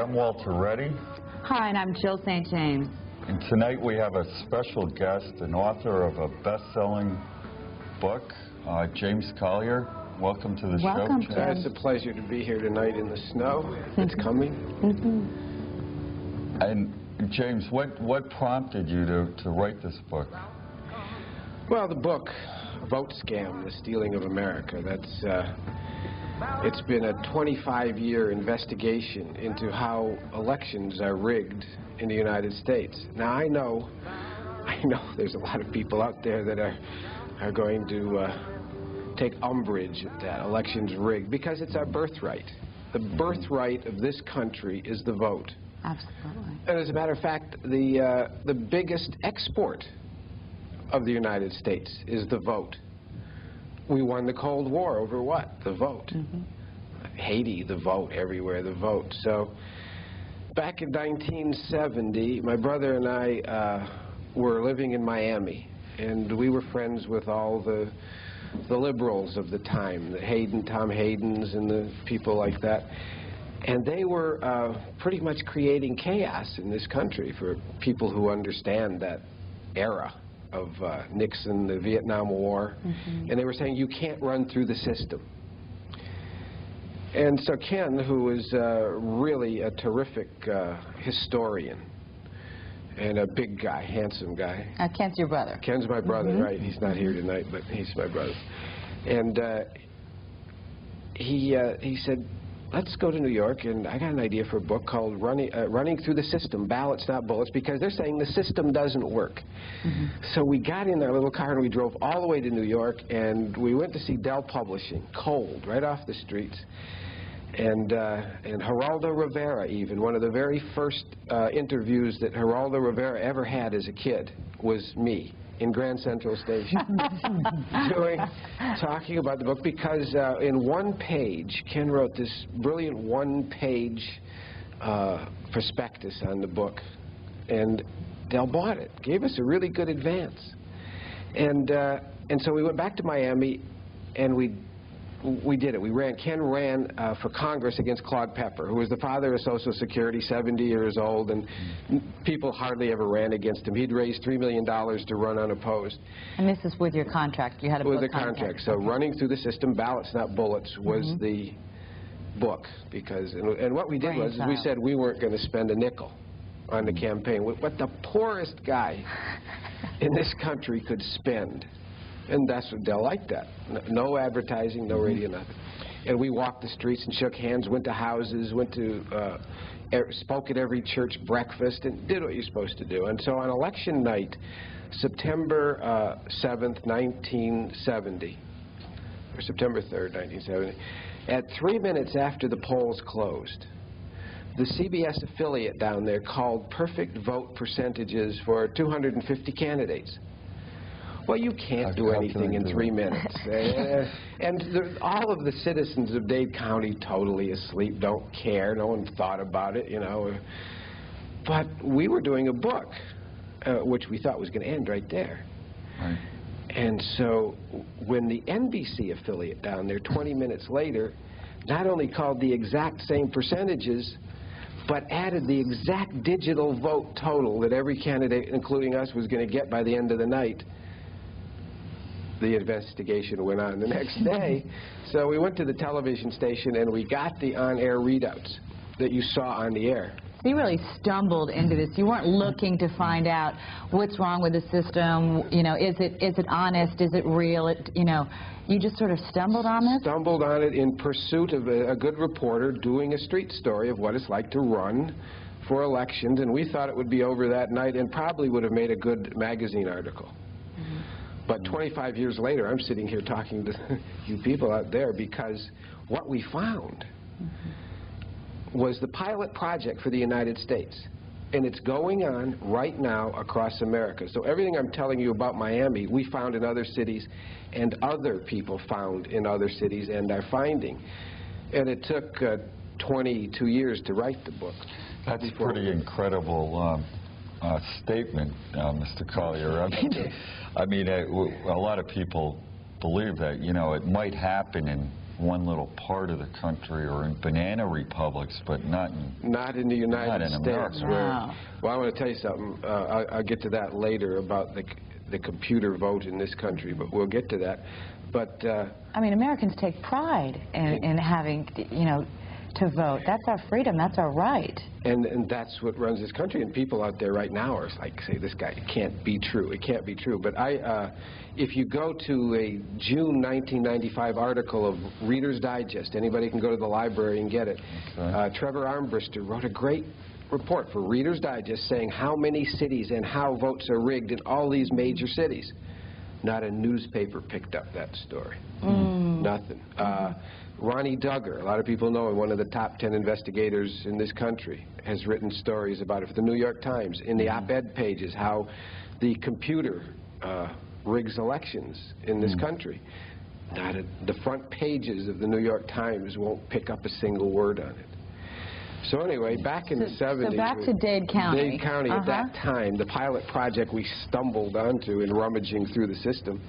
I'm Walter Reddy. Hi, and I'm Jill St. James. And tonight we have a special guest, an author of a best-selling book, James Collier. Welcome to the show, James. It's a pleasure to be here tonight in the snow. It's coming. And James, what prompted you to write this book? Well, the book, Vote Scam, The Stealing of America, it's been a 25-year investigation into how elections are rigged in the United States. Now, I know there's a lot of people out there that are going to take umbrage at that election's rigged, because it's our birthright. The birthright of this country is the vote. Absolutely. And as a matter of fact, the biggest export of the United States is the vote. We won the Cold War over what? The vote. Haiti, the vote. Everywhere, the vote. So back in 1970, my brother and I were living in Miami, and we were friends with all the liberals of the time, the Tom Haydens and the people like that. And they were pretty much creating chaos in this country for people who understand that era of Nixon, the Vietnam War. And they were saying, you can't run through the system. And so Ken, who is really a terrific historian and a big guy, handsome guy. Ken's your brother. Ken's my brother, right. He's not here tonight, but he's my brother. And he said, let's go to New York, and I got an idea for a book called Running Through the System, Ballots Not Bullets, because they're saying the system doesn't work. So we got in our little car and we drove all the way to New York, and we went to see Dell Publishing, cold, right off the streets. And Geraldo Rivera, even, one of the very first interviews that Geraldo Rivera ever had as a kid was me in Grand Central Station, talking about the book, because in one page, Ken wrote this brilliant one-page prospectus on the book, and Dell bought it, gave us a really good advance. And so we went back to Miami, and we did it. Ken ran for Congress against Claude Pepper, who was the father of Social Security, 70 years old, and people hardly ever ran against him. He'd raised $3 million to run unopposed. And this is with your contract. You had a book with the contract. So Running Through the System, Ballots Not Bullets was the book. And what we did was we said we weren't going to spend a nickel on the campaign. What the poorest guy in this country could spend. And that's what Dell liked that. No advertising, no radio, nothing. And we walked the streets and shook hands, went to houses, spoke at every church breakfast, and did what you're supposed to do. And so on election night, September 7th, 1970, or September 3rd, 1970, at 3 minutes after the polls closed, the CBS affiliate down there called perfect vote percentages for 250 candidates. Well, you can't do anything in 3 minutes. And all of the citizens of Dade County totally asleep, don't care, no one thought about it, you know. But we were doing a book, which we thought was going to end right there. Right. And so when the NBC affiliate down there 20 minutes later not only called the exact same percentages, but added the exact digital vote total that every candidate, including us, was going to get by the end of the night, the investigation went on the next day. So we went to the television station and we got the on-air readouts that you saw on the air. You really stumbled into this. You weren't looking to find out what's wrong with the system. You know, is it honest? Is it real? You just sort of stumbled on this? Stumbled on it in pursuit of a good reporter doing a street story of what it's like to run for elections, and we thought it would be over that night and probably would have made a good magazine article. But 25 years later, I'm sitting here talking to you people out there because what we found was the pilot project for the United States. And it's going on right now across America. So everything I'm telling you about Miami, we found in other cities, and other people found in other cities and are finding. And it took 22 years to write the book. That's a pretty incredible statement, Mr. Collier. I mean, a lot of people believe that, you know, it might happen in one little part of the country or in banana republics, but not in the United States. America. Wow. Well, I want to tell you something. I'll get to that later about the computer vote in this country, but we'll get to that. But I mean, Americans take pride in having, you know, to vote. That's our freedom. That's our right. And that's what runs this country. And people out there right now are like, say, this guy, it can't be true. It can't be true. But if you go to a June 1995 article of Reader's Digest, anybody can go to the library and get it. Okay. Trevor Armbruster wrote a great report for Reader's Digest saying how many cities and how votes are rigged in all these major cities. Not a newspaper picked up that story. Nothing. Ronnie Duggar, a lot of people know him, one of the top 10 investigators in this country, has written stories about it for the New York Times, in the op-ed pages, how the computer rigs elections in this country. The front pages of the New York Times won't pick up a single word on it. So anyway, back in the 70s... So back to Dade County. Dade County, at that time, the pilot project we stumbled onto in rummaging through the system,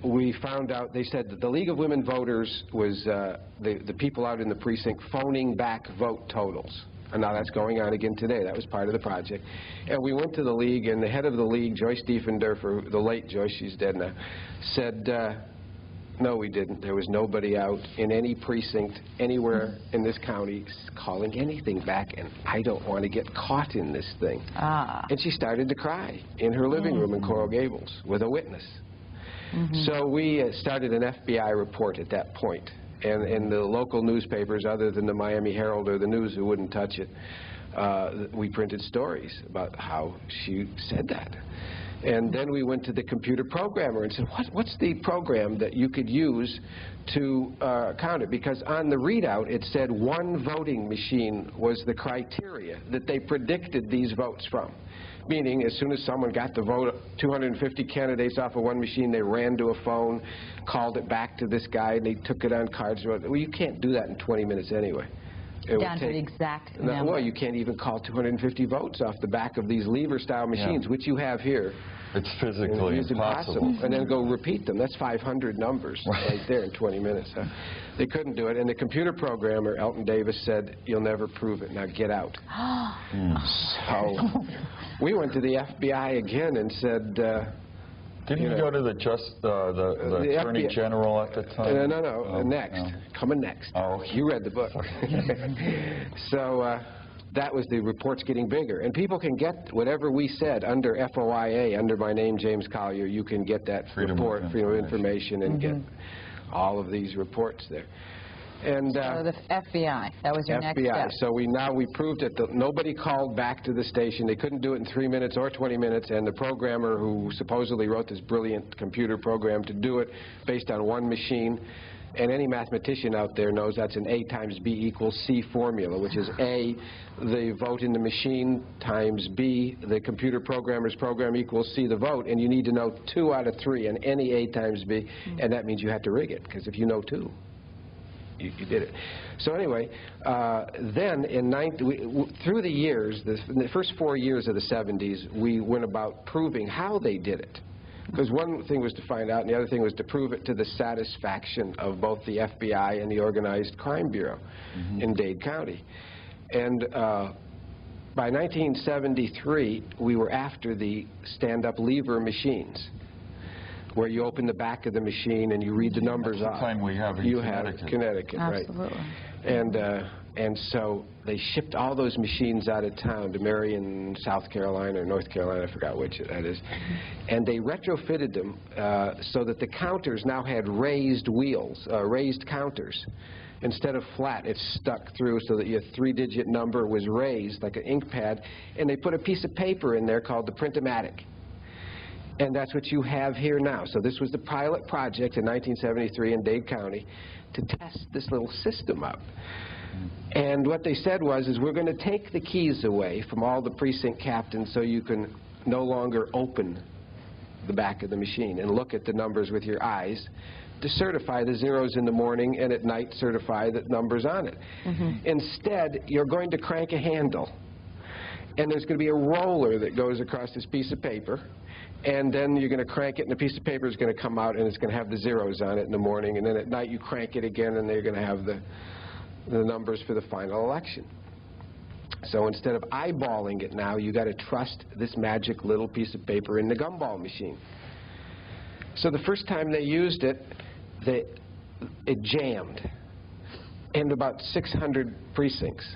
we found out, they said that the League of Women Voters was the people out in the precinct phoning back vote totals. And now that's going on again today. That was part of the project. And we went to the League, and the head of the League, Joyce Diefendorfer, the late Joyce, she's dead now, said, no, we didn't. There was nobody out in any precinct anywhere in this county calling anything back, and I don't want to get caught in this thing. And she started to cry in her living room in Coral Gables with a witness. So we started an FBI report at that point. And in the local newspapers, other than the Miami Herald or the News, who wouldn't touch it, we printed stories about how she said that. And then we went to the computer programmer and said, what's the program that you could use to count it? Because on the readout, it said one voting machine was the criteria that they predicted these votes from. Meaning, as soon as someone got the vote, 250 candidates off of one machine, they ran to a phone, called it back to this guy, and they took it on cards. Well, you can't do that in 20 minutes anyway. Down to the exact number. Well, you can't even call 250 votes off the back of these lever-style machines, which you have here. It's physically impossible. And then go repeat them. That's 500 numbers right there in 20 minutes. They couldn't do it. And the computer programmer, Elton Davis, said, you'll never prove it. Now get out. So we went to the FBI again and said... Didn't you go to the Attorney General at the time? No, next. No. Coming next. Oh. You read the book. So that was the reports getting bigger. And people can get whatever we said under FOIA, under my name, James Collier. You can get that report, Freedom of Information, and get all of these reports there. And so the FBI, that was your next step. So we proved it. Nobody called back to the station. They couldn't do it in 3 minutes or 20 minutes, and the programmer who supposedly wrote this brilliant computer program to do it based on one machine, and any mathematician out there knows that's an A times B equals C formula, which is A, the vote in the machine, times B, the computer programmer's program equals C, the vote, and you need to know 2 out of 3 in any A times B, and that means you have to rig it, because if you know 2. You did it. So anyway, then through the years, in the first 4 years of the 70s, we went about proving how they did it. Because one thing was to find out, and the other thing was to prove it to the satisfaction of both the FBI and the Organized Crime Bureau in Dade County. And by 1973, we were after the stand-up lever machines, where you open the back of the machine and you read the numbers off. That's the kind we have in Connecticut. Connecticut, right. Absolutely. And so they shipped all those machines out of town to Marion, South Carolina, or North Carolina, I forgot which that is. And they retrofitted them so that the counters now had raised wheels, raised counters. Instead of flat, it's stuck through so that your 3-digit number was raised like an ink pad. And they put a piece of paper in there called the Print-O-Matic. And that's what you have here now. So this was the pilot project in 1973 in Dade County to test this little system up. And what they said was, we're going to take the keys away from all the precinct captains so you can no longer open the back of the machine and look at the numbers with your eyes to certify the zeros in the morning and at night certify the numbers on it. Instead, you're going to crank a handle. And there's going to be a roller that goes across this piece of paper. and then you're going to crank it, and a piece of paper is going to come out, and it's going to have the zeros on it in the morning, and then at night you crank it again, and they're going to have the numbers for the final election. So instead of eyeballing it now, you got to trust this magic little piece of paper in the gumball machine. So the first time they used it, it jammed. And about 600 precincts,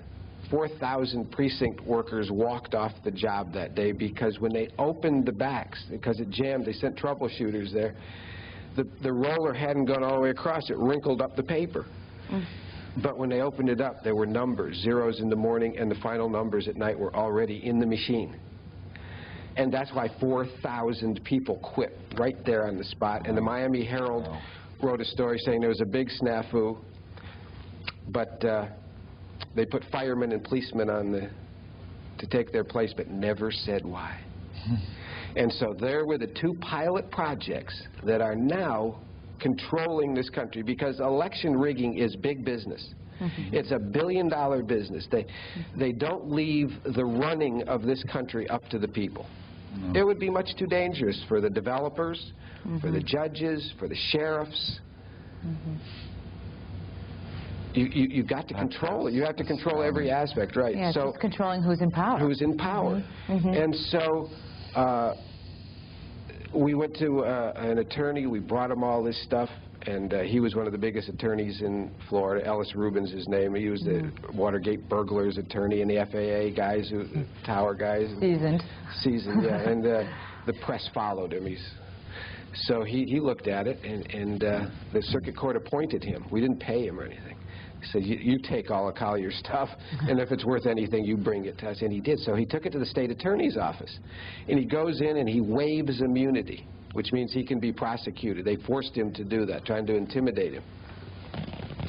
4,000 precinct workers walked off the job that day because when they opened the backs, because it jammed, they sent troubleshooters there, the roller hadn't gone all the way across, it wrinkled up the paper. But when they opened it up, there were numbers, zeros in the morning, and the final numbers at night were already in the machine. And that's why 4,000 people quit right there on the spot. And the Miami Herald wrote a story saying there was a big snafu, but they put firemen and policemen on to take their place, but never said why. And so there were the two pilot projects that are now controlling this country, because election rigging is big business. It's a billion-dollar business. They don't leave the running of this country up to the people. It would be much too dangerous for the developers, for the judges, for the sheriffs. You've got to control it. You have to control every aspect, right? Yeah, so it's controlling who's in power. Who's in power. And so we went to an attorney. We brought him all this stuff, and he was one of the biggest attorneys in Florida. Ellis Rubin's his name. He was the Watergate burglars attorney, and the FAA guys, Tower guys. Seasoned, yeah. And the press followed him. So he looked at it, and the circuit court appointed him. We didn't pay him or anything. He said, you take all of Collier's stuff, and if it's worth anything, you bring it to us. And he did. So he took it to the state attorney's office. And he goes in and he waives immunity, which means he can be prosecuted. They forced him to do that, trying to intimidate him.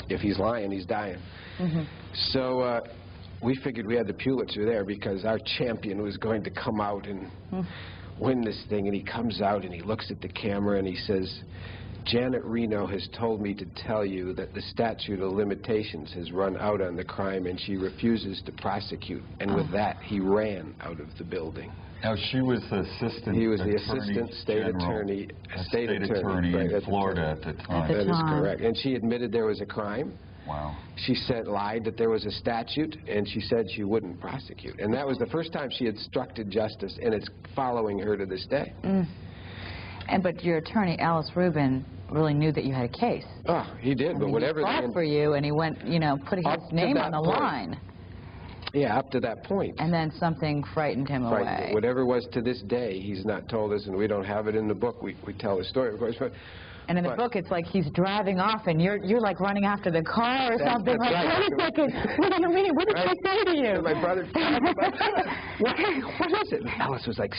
If he's lying, he's dying. So we figured we had the Pulitzer there because our champion was going to come out and win this thing. And he comes out and he looks at the camera and he says, Janet Reno has told me to tell you that the statute of limitations has run out on the crime and she refuses to prosecute. And with that, he ran out of the building. Now, she was the assistant He was the assistant state attorney, in Florida at the time. That is correct. And she admitted there was a crime. Wow. She lied that there was a statute, and she said she wouldn't prosecute. And that was the first time she had obstructed justice, and it's following her to this day. But your attorney, Ellis Rubin, really knew that you had a case. Oh, he did, but whatever. He fought for you, and he went, putting his name on the line. Yeah, up to that point. And then something frightened him away. Whatever it was to this day, he's not told us, and we don't have it in the book. We tell the story, of course, but... And in the book, it's like he's driving off, and you're like running after the car or something. Like, right. Wait a second, wait a minute, what did I say to you? And my brother, what is it? And Alice was like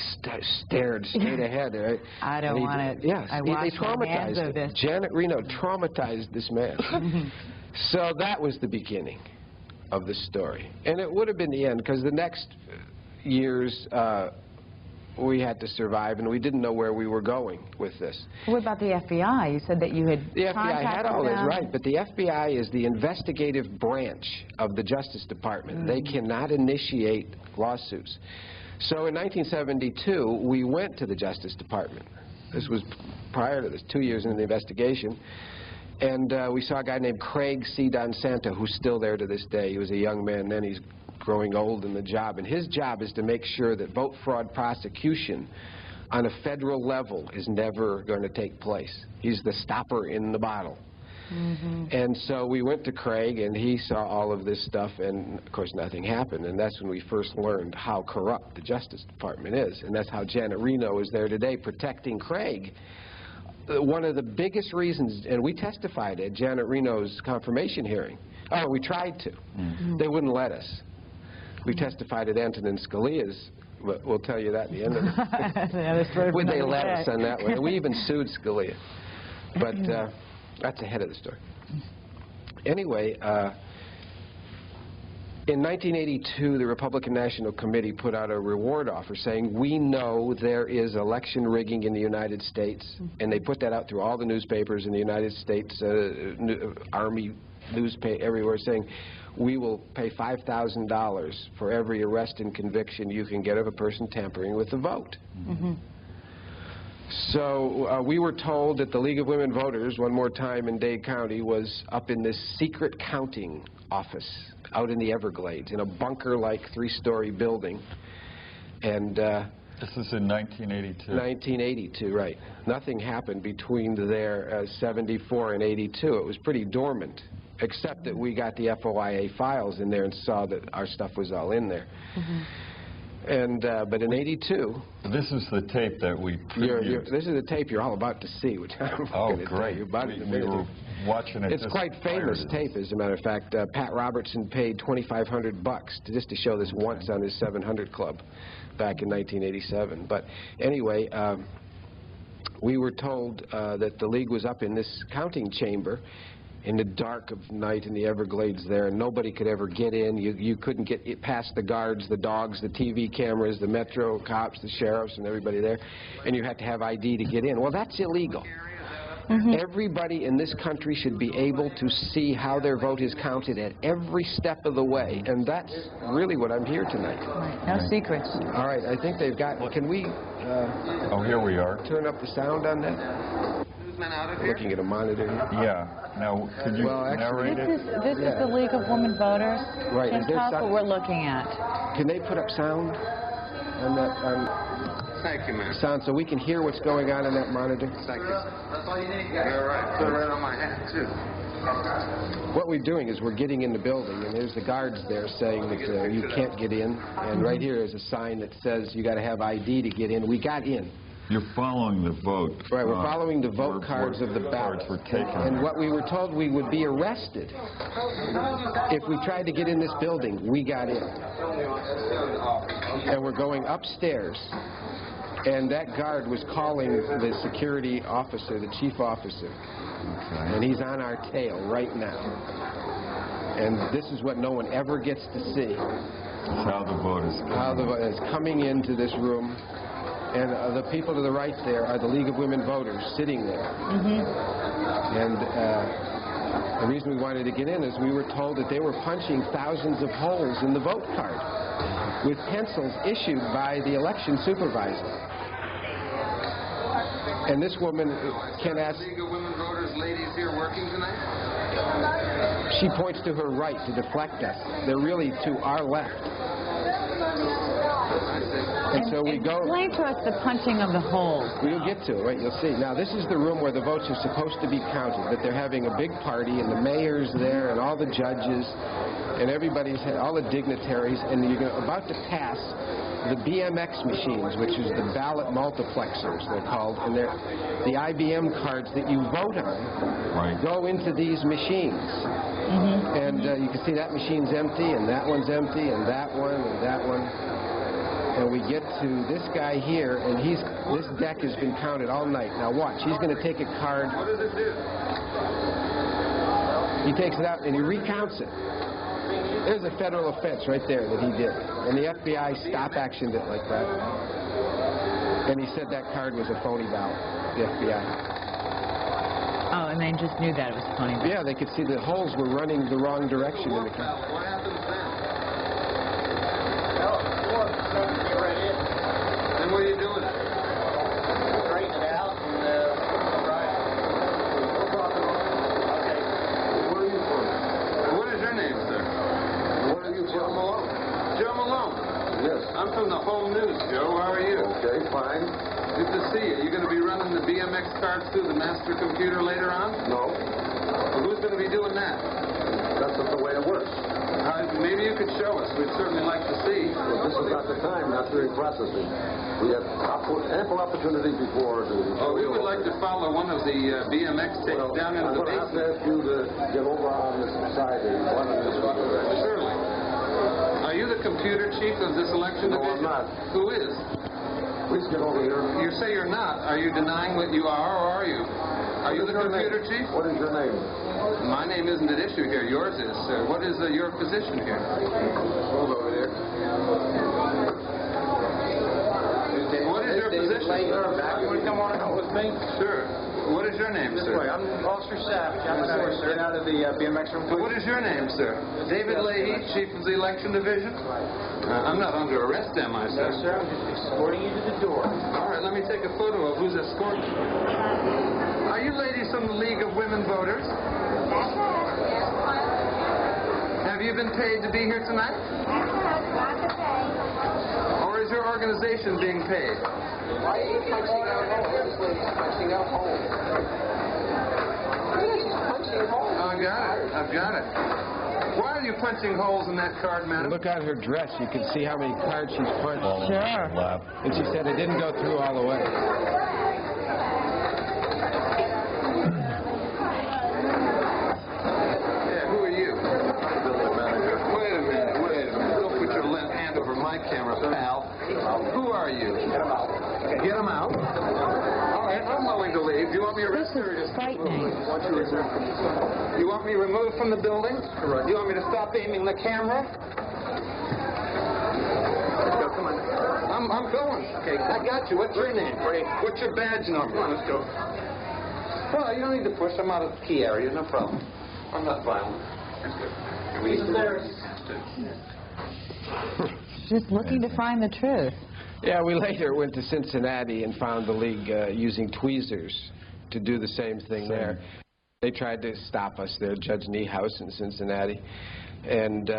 stared straight ahead. Right? I don't want it. Yes, I they traumatized him. Janet Reno traumatized this man. So that was the beginning of the story. And it would have been the end, because the next years... we had to survive, and we didn't know where we were going with this. What about the FBI? You said that you had The FBI had all this, right, but the FBI is the investigative branch of the Justice Department. They cannot initiate lawsuits. So in 1972, we went to the Justice Department. This was prior to this, 2 years into the investigation. And we saw a guy named Craig C. Donsanto, who's still there to this day. He was a young man then. He's growing old in the job, and his job is to make sure that vote fraud prosecution on a federal level is never going to take place. He's the stopper in the bottle. And so we went to Craig, and he saw all of this stuff, and of course nothing happened, and that's when we first learned how corrupt the Justice Department is, and that's how Janet Reno is there today protecting Craig. One of the biggest reasons, and we testified at Janet Reno's confirmation hearing. Oh, we tried to. They wouldn't let us. We testified at Antonin Scalia's, but we'll tell you that at the end of it. Would they let us on that one? And we even sued Scalia. But that's ahead of the story. Anyway, in 1982, the Republican National Committee put out a reward offer saying, we know there is election rigging in the United States, and they put that out through all the newspapers in the United States, Army newspaper, everywhere, saying, we will pay $5,000 for every arrest and conviction you can get of a person tampering with the vote. So we were told that the League of Women Voters, one more time in Dade County, was up in this secret counting office out in the Everglades in a bunker-like three-story building. And this is in 1982. 1982, right. Nothing happened between there 74 and 82. It was pretty dormant, except that we got the FOIA files in there and saw that our stuff was all in there. And but in 82, this is the tape that we previewed. This is the tape you're all about to see, which I'm going to tell you about in a minute. We were watching it. It's quite famous tape, as a matter of fact. Pat Robertson paid $2,500 just to show this once on his 700 Club back in 1987. But anyway, we were told that the League was up in this counting chamber in the dark of night in the Everglades there, and nobody could ever get in. You couldn't get past the guards, the dogs, the TV cameras, the Metro cops, the sheriffs, and everybody there, and you had to have ID to get in. Well, that's illegal. Everybody in this country should be able to see how their vote is counted at every step of the way, and that's really what I'm here tonight. No secrets. All right, I think they've got, can we oh, here we are. Turn up the sound on that? Looking at a monitor here. Yeah. Now, could you narrate it? This is the League of Women Voters. Right. And that's what we're looking at. Can they put up sound on that? Thank you, ma'am. Sound so we can hear what's going on in that monitor? Thank you. That's all you need. All right. Put it right on my hat, too. What we're doing is we're getting in the building, and there's the guards there saying that you can't get in. And right here is a sign that says you got to have ID to get in. We got in. You're following the vote. Right, we're following the vote cards of the ballot. And what we were told, we would be arrested if we tried to get in this building. We got in. And we're going upstairs. And that guard was calling the security officer, the chief officer. And he's on our tail right now. And this is what no one ever gets to see. How the vote is coming. How the vote is coming into this room. And the people to the right there are the League of Women Voters sitting there. And the reason we wanted to get in is we were told that they were punching thousands of holes in the vote card with pencils issued by the election supervisor. And this woman can ask... League of Women Voters ladies here working tonight? She points to her right to deflect us. They're really to our left. And so we go... Explain to us the punching of the holes. We'll get to it, right? You'll see. Now, this is the room where the votes are supposed to be counted, but they're having a big party, and the mayor's there, and all the judges, and everybody's, all the dignitaries, and you're about to pass the BMX machines, which is the ballot multiplexers, they're called, and they're the IBM cards that you vote on go into these machines. And you can see that machine's empty, and that one's empty, and that one, and that one. And we get to this guy here, and this deck has been counted all night. Now watch, he's going to take a card. What does it do? He takes it out and he recounts it. There's a federal offense right there that he did. And the FBI stop-actioned it like that. And he said that card was a phony ballot, the FBI. Oh, and they just knew that it was a phony ballot. Yeah, they could see the holes were running the wrong direction in the count. What happens then? Then what are you doing? Straighten it out and right. Okay. Where are you from? What is your name, sir? Where are you Joe from? Malone. Joe Malone. Yes. I'm from the Home News, Joe. How are you? Okay, fine. Good to see you. You going to be running the BMX cards through the master computer later on? No, Well, who's going to be doing that? that's not the way it works. Maybe you could show us. We'd certainly like to see. Well, this is not the time, not during processing. We have ample opportunity before to... Oh, we would like to follow one of the BMX tapes down into I'm the going to have to basement. ask you to get over on this side and one of this direction. Certainly. Are you the computer chief of this election No, division? I'm not. Who is? Please get over here. You say you're not. Are you denying what you are, or are you? Are you the computer chief? What is your name? My name isn't at issue here. Yours is. What is your position here? Hold over there. What is your position? You want to come on out with me? Sure. What is your name, sir? I'm Officer Savage. I'm get out of the BMX room. What is your name, sir? David Leahy, Chief of the Election Division? I'm not under arrest, am I, sir? No, sir. I'm just escorting you to the door. All right, let me take a photo of who's escorting. Are you ladies from the League of Women Voters? Have you been paid to be here tonight? Or is your organization being paid? Why are you punching out holes? This lady's punching out holes. She's punching holes. Oh, I've got it. Why are you punching holes in that card, madam? Look at her dress. You can see how many cards she's punched. Sure. And she said it didn't go through all the way. Yeah, who are you? Wait a minute. Don't put your left hand over my camera, pal. Who are you? Get him out. Get him out? All right, I'm willing to leave. Do you want me arrested or just Frightening. You want me removed from the building? Correct. Do you want me to stop aiming the camera? Go, come on. I'm going. Okay, I got you. What's your name? What's your badge number? Come on, let's go. Well, you don't need to push. I'm out of the key area. No problem. I'm not violent. That's good. Just looking to find the truth. Yeah, we later went to Cincinnati and found the league using tweezers to do the same thing there. They tried to stop us there, Judge Niehaus in Cincinnati, and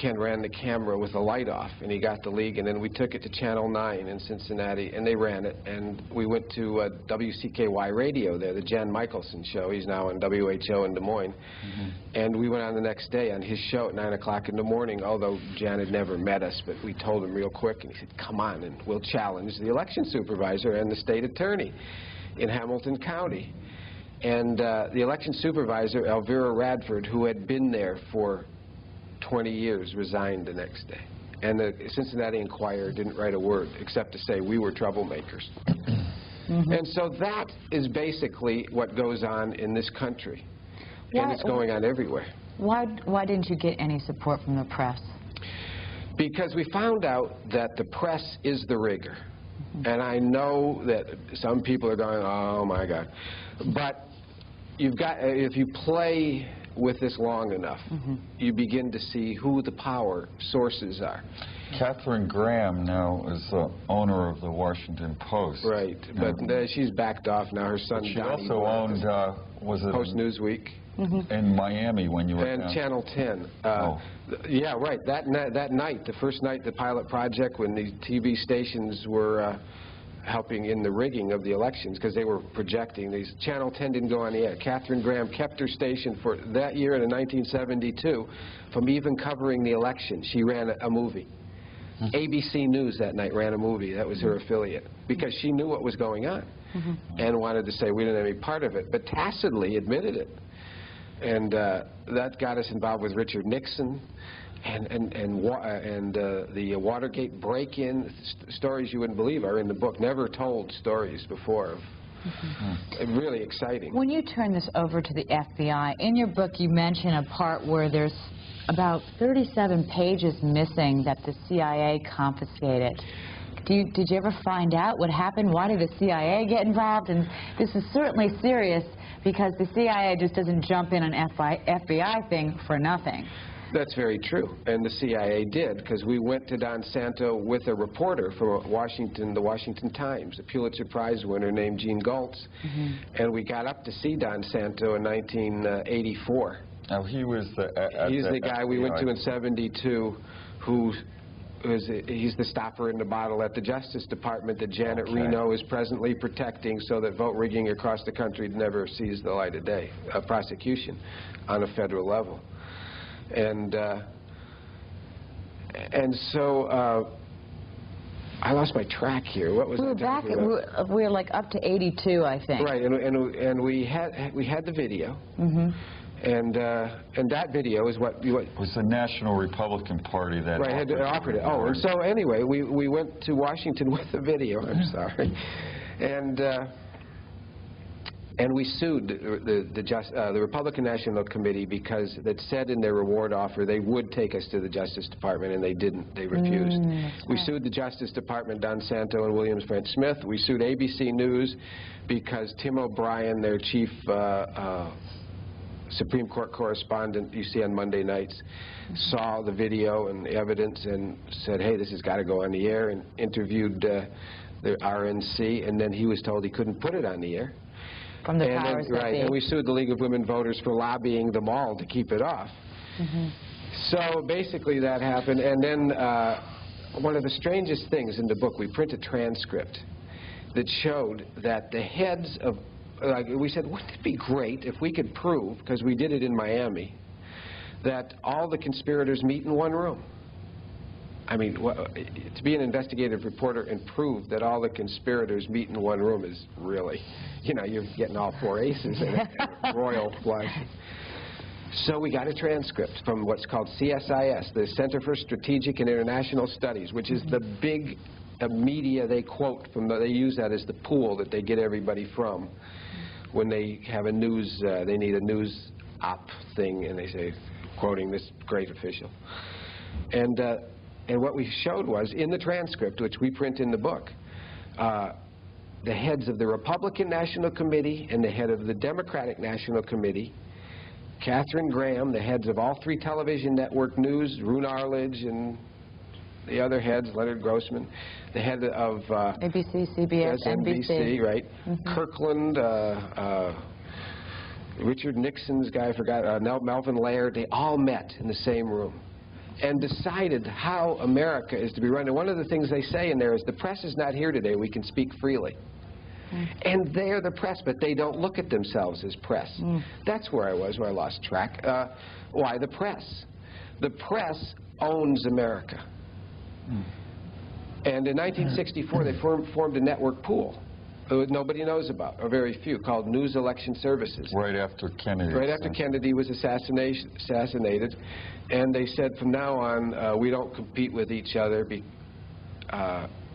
Ken ran the camera with the light off, and he got the league, and then we took it to Channel 9 in Cincinnati, and they ran it, and we went to WCKY Radio there, the Jan Michelson show. He's now on WHO in Des Moines, and we went on the next day on his show at 9 o'clock in the morning, although Jan had never met us, but we told him real quick, and he said, come on, and we'll challenge the election supervisor and the state attorney in Hamilton County. And the election supervisor, Elvira Radford, who had been there for 20 years, resigned the next day. And the Cincinnati Enquirer didn't write a word except to say we were troublemakers. And so that is basically what goes on in this country. And it's going on everywhere. Why didn't you get any support from the press? Because we found out that the press is the rigger. And I know that some people are going, oh my God. But you've got, if you play with this long enough, you begin to see who the power sources are. Katharine Graham now is the owner of the Washington Post. Right, but she's backed off now. Her son She Donnie also owned, was it Post Newsweek. in Miami when you were And down? Channel 10. Yeah, right. That night, the first night, the pilot project, when the TV stations were helping in the rigging of the elections, because they were projecting these. Channel 10 didn't go on the air. Katharine Graham kept her station for that year in 1972 from even covering the election. She ran a movie. ABC News that night ran a movie. That was her affiliate, because she knew what was going on and wanted to say we didn't have any part of it, but tacitly admitted it. And that got us involved with Richard Nixon and the Watergate break-in. Stories you wouldn't believe are in the book. Never told stories before. Really exciting. When you turn this over to the FBI, in your book you mention a part where there's about 37 pages missing that the CIA confiscated. Did you ever find out what happened? Why did the CIA get involved? And this is certainly serious, because the CIA just doesn't jump in an FBI thing for nothing. That's very true, and the CIA did, because we went to Don Santo with a reporter from Washington, the Washington Times, a Pulitzer Prize winner named Gene Gultz, and we got up to see Don Santo in 1984. Now he was He's the guy we went to in '72, he's the stopper in the bottle at the Justice Department that Janet Reno is presently protecting, so that vote rigging across the country never sees the light of day, a prosecution on a federal level. And so I lost my track here. What was we were back. We were like up to 82, I think. Right, and we had the video. And that video is what was the National Republican Party that offered it. Oh, and so anyway, we went to Washington with the video. I'm sorry, and And we sued the Republican National Committee because it said in their reward offer they would take us to the Justice Department, and they didn't. They refused. We sued the Justice Department, Don Santo and Williams French Smith. We sued ABC News because Tim O'Brien, their chief Supreme Court correspondent you see on Monday nights, saw the video and the evidence and said, hey, this has got to go on the air, and interviewed the RNC, and then he was told he couldn't put it on the air. From the powers that be. And we sued the League of Women Voters for lobbying them all to keep it off. So basically that happened, and then one of the strangest things in the book, we print a transcript that showed that the heads of, we said, wouldn't it be great if we could prove, because we did it in Miami, that all the conspirators meet in one room? I mean, to be an investigative reporter and prove that all the conspirators meet in one room is really, you know, you're getting all 4 aces in a royal flush. So we got a transcript from what's called CSIS, the Center for Strategic and International Studies, which is the big media they quote from. They use that as the pool that they get everybody from when they have a news, they need a news op thing, and they say, quoting this great official. And what we showed was, in the transcript, which we print in the book, the heads of the Republican National Committee and the head of the Democratic National Committee, Katharine Graham, the heads of all 3 television network news, Roone Arledge and the other heads, Leonard Grossman, the head of ABC, CBS, NBC, right? Kirkland, Richard Nixon's guy, I forgot, Melvin Laird, they all met in the same room and decided how America is to be run. And one of the things they say in there is, the press is not here today, we can speak freely. And they're the press, but they don't look at themselves as press. That's where I was when I lost track. Why the press? The press owns America. And in 1964, they formed a network pool that nobody knows about, or very few, called News Election Services. Right after Kennedy. Right after Kennedy was assassinated. And they said, from now on, we don't compete with each other.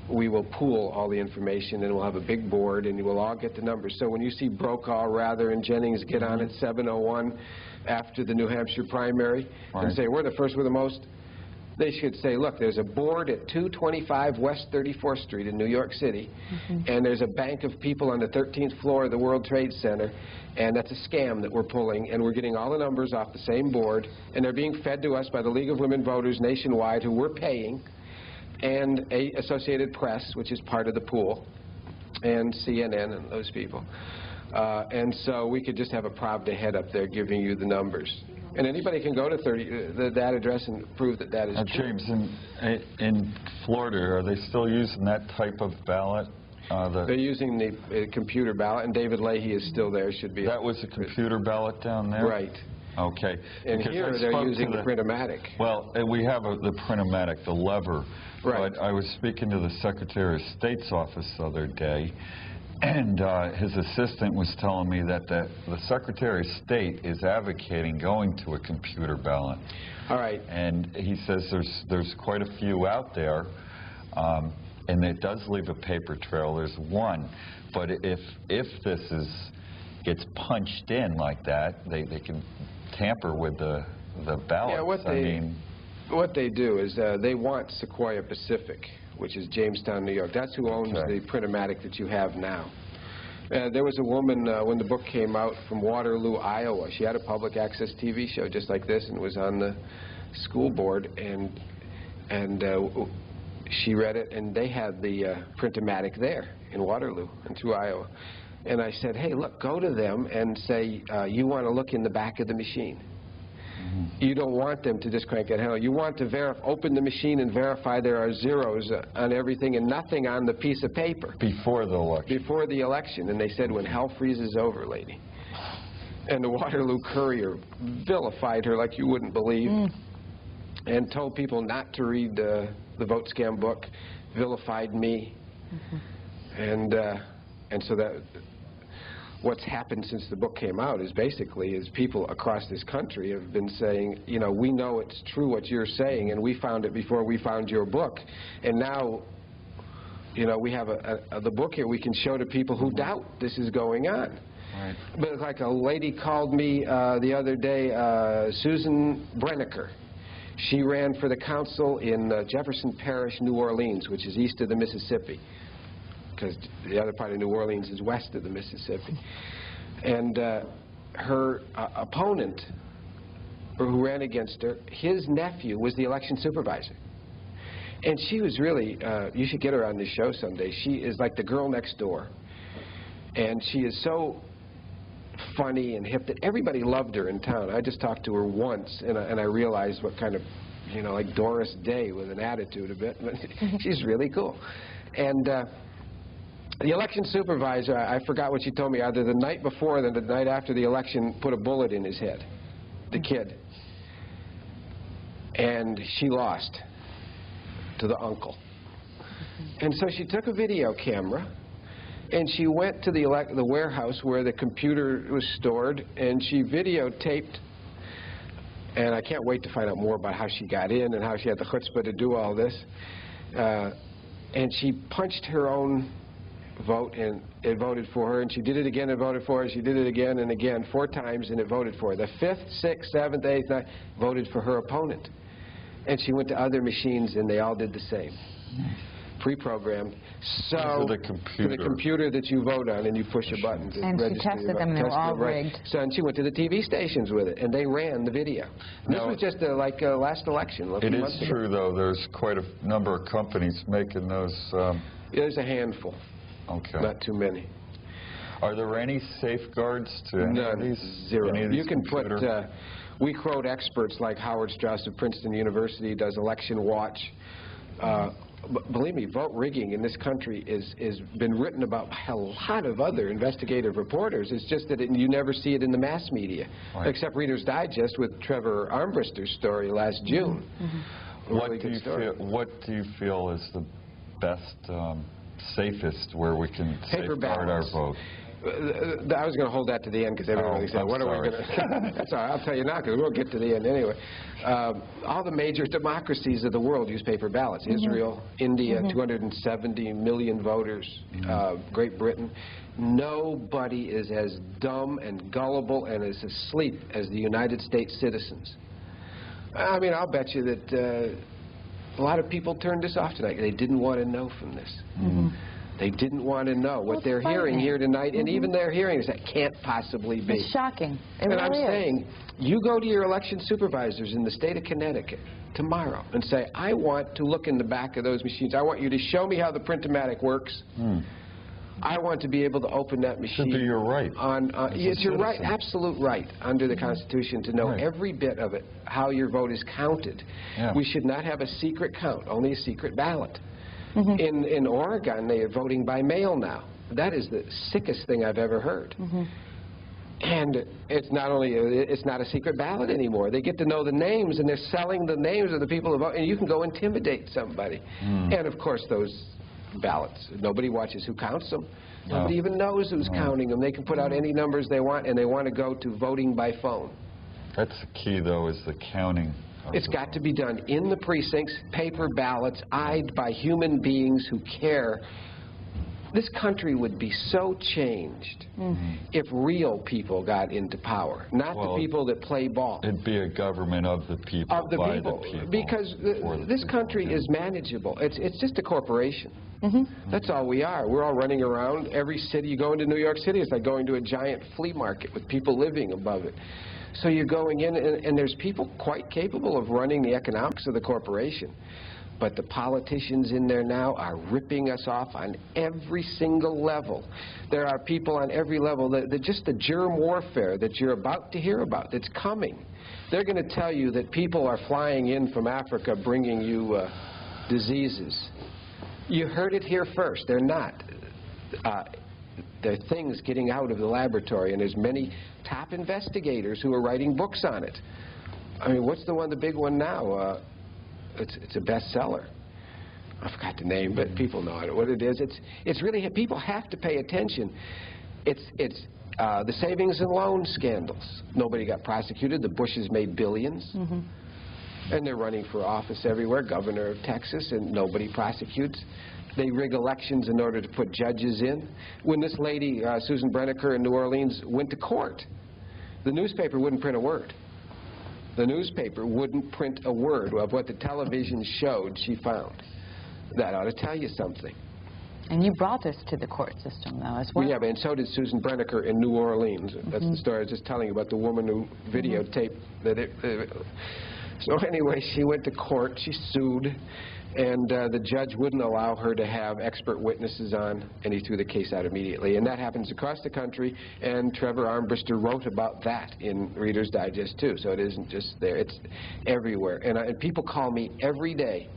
We will pool all the information, and we'll have a big board, and we'll all get the numbers. So when you see Brokaw, Rather, and Jennings get on at 7:01 after the New Hampshire primary and say, we're the first, we're the most, they should say, look, there's a board at 225 West 34th Street in New York City, and there's a bank of people on the 13th floor of the World Trade Center, and that's a scam that we're pulling, and we're getting all the numbers off the same board, and they're being fed to us by the League of Women Voters nationwide, who we're paying, and Associated Press, which is part of the pool, and CNN and those people. And so we could just have a Pravda head up there giving you the numbers. And anybody can go to that address and prove that that is true. James, in Florida, are they still using that type of ballot? They're using the computer ballot, and David Leahy is still there. Should be. That was a computer ballot down there? Right. Okay. And here they're using the Print-O-Matic. Well, we have the Print-O-Matic, the lever. Right. But I was speaking to the Secretary of State's office the other day, and his assistant was telling me that the Secretary of State is advocating going to a computer ballot. All right. And he says there's quite a few out there, and it does leave a paper trail. There's one. But if this gets punched in like that, they can tamper with the ballots. Yeah, what they do is they want Sequoia Pacific, which is Jamestown, New York. That's who owns the Print-O-Matic that you have now. There was a woman, when the book came out, from Waterloo, Iowa. She had a public access TV show just like this and was on the school board, and she read it, and they had the Print-O-Matic there in Waterloo and through Iowa. And I said, hey, look, go to them and say, you want to look in the back of the machine. You don't want them to just crank it out. You want to open the machine and verify there are zeros on everything and nothing on the piece of paper. Before the election. Before the election. And they said, when hell freezes over, lady. And the Waterloo Courier vilified her like you wouldn't believe, and told people not to read the Vote Scam book, vilified me. And so that what's happened since the book came out is basically people across this country have been saying, you know, we know it's true what you're saying, and we found it before we found your book. And now, you know, we have the book here we can show to people who doubt this is going on. Right. But like a lady called me the other day, Susan Brenniker. She ran for the council in Jefferson Parish, New Orleans, which is east of the Mississippi, because the other part of New Orleans is west of the Mississippi. And her opponent, or who ran against her, his nephew was the election supervisor. And she was really, you should get her on this show someday. She is like the girl next door. And she is so funny and hip that everybody loved her in town. I just talked to her once, and I realized what kind of, you know, like Doris Day with an attitude a bit. But she's really cool. And the election supervisor, I forgot what she told me, either the night before or the night after the election, put a bullet in his head, the kid. And she lost to the uncle. And so she took a video camera and she went to the warehouse where the computer was stored, and she videotaped, and I can't wait to find out more about how she got in and how she had the chutzpah to do all this. And she punched her own vote, and it voted for her, and she did it again and voted for her, she did it again and again, 4 times, and it voted for her. The 5th, 6th, 7th, 8th, 9th voted for her opponent. And she went to other machines, and they all did the same. Pre-programmed. So the computer that you vote on, and you push a button to and register she tested your vote. them, and they were all Right. rigged. So, and she went to the TV stations with it, and they ran the video. This was just like last election. It is true, though. There's quite a number of companies making those. There's a handful. Okay. Not too many. Are there any safeguards to any of these? Zero. Any of these You can put. computer- We quote experts like Howard Strauss of Princeton University does Election Watch. Believe me, vote rigging in this country is been written about by a lot of other investigative reporters. It's just that you never see it in the mass media, right. except Reader's Digest with Trevor Armbruster's story last June. What do you feel is the best, safest where we can safeguard our vote? I was going to hold that to the end because everybody said, "What are we going to?" That's all right. I'll tell you now because we'll get to the end anyway. All the major democracies of the world use paper ballots. Israel, India, 270 million voters. Great Britain. Nobody is as dumb and gullible and as asleep as the United States citizens. I mean, I'll bet you that a lot of people turned this off tonight. They didn't want to know from this. They didn't want to know what they're hearing here tonight, and even their hearing is that can't possibly be. It's shocking. It And really I'm is. saying, you go to your election supervisors in the state of Connecticut tomorrow and say, I want to look in the back of those machines. I want you to show me how the Print-O-Matic works. I want to be able to open that machine. Should be your right. It's your right, absolute right under the Constitution to know every bit of it, how your vote is counted. Yeah. We should not have a secret count, only a secret ballot. In Oregon, they are voting by mail now. That is the sickest thing I've ever heard. And it's not only it's not a secret ballot anymore. They get to know the names, and they're selling the names of the people who vote, and you can go intimidate somebody. And of course, those ballots, nobody watches who counts them. Nobody even knows who's counting them. They can put out any numbers they want, and they want to go to voting by phone. That's the key, though, is the counting. It's got to be done in the precincts, paper ballots, eyed by human beings who care. This country would be so changed if real people got into power, not the people that play ball. It'd be a government of the people, by the people. Because this country is manageable. It's just a corporation. That's all we are. We're all running around. Every city, you go into New York City, it's like going to a giant flea market with people living above it. So you're going in, and there's people quite capable of running the economics of the corporation. But the politicians in there now are ripping us off on every single level. There are people on every level, just the germ warfare that you're about to hear about, that's coming. They're going to tell you that people are flying in from Africa bringing you diseases. You heard it here first. They're not. There are things getting out of the laboratory, and there's many top investigators who are writing books on it. I mean, what's the big one now? It's a bestseller. I forgot the name, but people know what it is. It's really, people have to pay attention. It's the savings and loan scandals. Nobody got prosecuted. The Bushes made billions. And they're running for office everywhere, governor of Texas, and nobody prosecutes. They rig elections in order to put judges in. When this lady, Susan Brenneker in New Orleans, went to court, the newspaper wouldn't print a word. The newspaper wouldn't print a word of what the television showed she found. That ought to tell you something. And you brought this to the court system, though, as well. Yeah, and so did Susan Brenneker in New Orleans. That's the story I was just telling you about, the woman who videotaped that So anyway, she went to court, she sued, and the judge wouldn't allow her to have expert witnesses on, and he threw the case out immediately. And that happens across the country, and Trevor Armbruster wrote about that in Reader's Digest, too. So it isn't just there, it's everywhere. And people call me every day.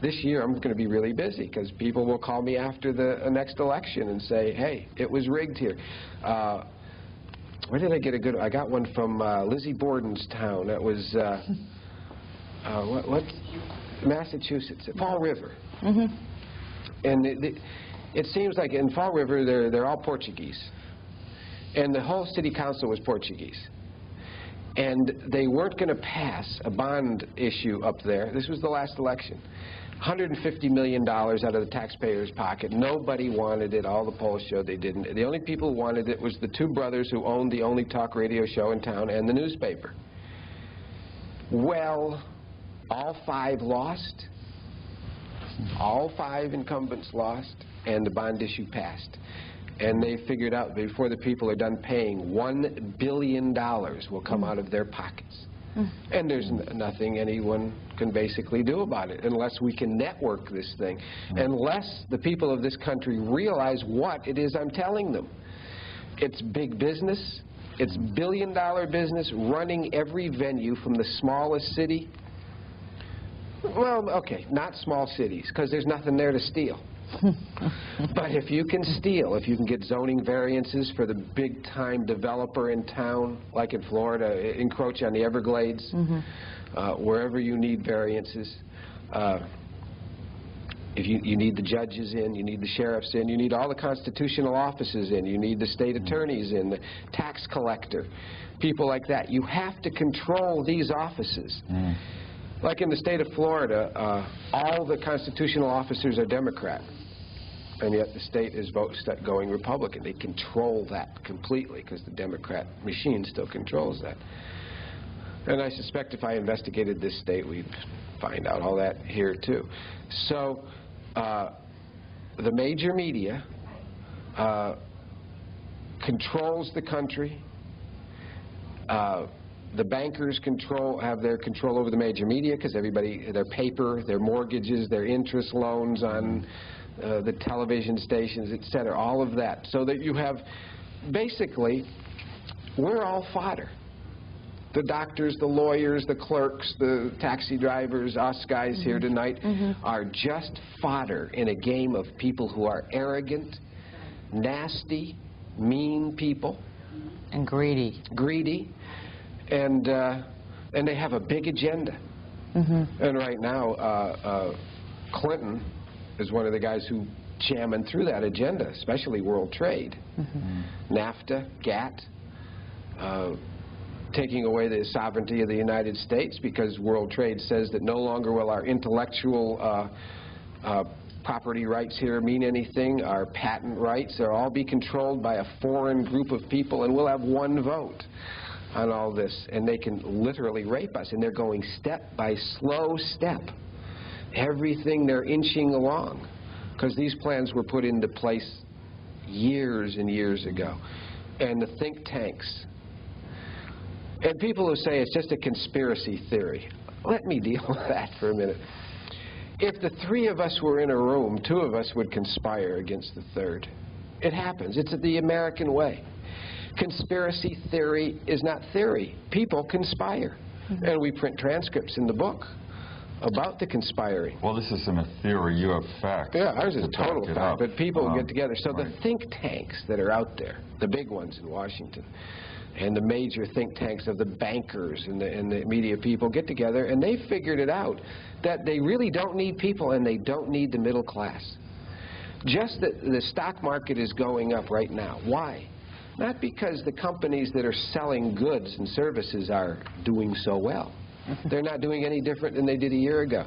This year I'm going to be really busy because people will call me after the next election and say, hey, it was rigged here. Where did I get a good one? I got one from Lizzie Borden's town. That was, what? Massachusetts, Fall River. And it seems like in Fall River they're all Portuguese. And the whole city council was Portuguese. And they weren't going to pass a bond issue up there. This was the last election. $150 million out of the taxpayers' pocket. Nobody wanted it. All the polls showed they didn't. The only people who wanted it was the two brothers who owned the only talk radio show in town and the newspaper. Well, all five lost. All five incumbents lost, and the bond issue passed. And they figured out before the people are done paying, $1 billion will come out of their pockets. And there's nothing anyone can basically do about it unless we can network this thing, unless the people of this country realize what it is I'm telling them. It's big business. It's billion-dollar business running every venue from the smallest city. Well, okay, not small cities, because there's nothing there to steal. But if you can steal, if you can get zoning variances for the big-time developer in town, like in Florida, encroach on the Everglades, wherever you need variances, if you need the judges in, you need the sheriffs in, you need all the constitutional offices in, you need the state attorneys in, the tax collector, people like that. You have to control these offices. Like in the state of Florida, all the constitutional officers are Democrat, and yet the state is going Republican. They control that completely because the Democrat machine still controls that. And I suspect if I investigated this state, we'd find out all that here too. So the major media controls the country. The bankers have their control over the major media because everybody, their paper, their mortgages, their interest loans on the television stations, etc., all of that. So that you have, basically, we're all fodder. The doctors, the lawyers, the clerks, the taxi drivers, us guys here tonight are just fodder in a game of people who are arrogant, nasty, mean people. And greedy. Greedy. And they have a big agenda. And right now, Clinton is one of the guys who jamming through that agenda, especially world trade. NAFTA, GATT, taking away the sovereignty of the United States because world trade says that no longer will our intellectual property rights here mean anything. Our patent rights, they'll all be controlled by a foreign group of people, and we'll have one vote on all this, and they can literally rape us, and they're going step by slow step. Everything they're inching along, because these plans were put into place years and years ago. And the think tanks, and people who say it's just a conspiracy theory, let me deal with that for a minute. If the three of us were in a room, two of us would conspire against the third. It happens. It's the American way. Conspiracy theory is not theory. People conspire. And we print transcripts in the book about the conspiring. Well, this isn't a theory. You have facts. Yeah, ours is to total back it fact, up. but people get together. So right. the think tanks that are out there, the big ones in Washington, and the major think tanks of the bankers and the media people get together, and they figured it out that they really don't need people and they don't need the middle class. Just that the stock market is going up right now. Why? Not because the companies that are selling goods and services are doing so well. They're not doing any different than they did a year ago.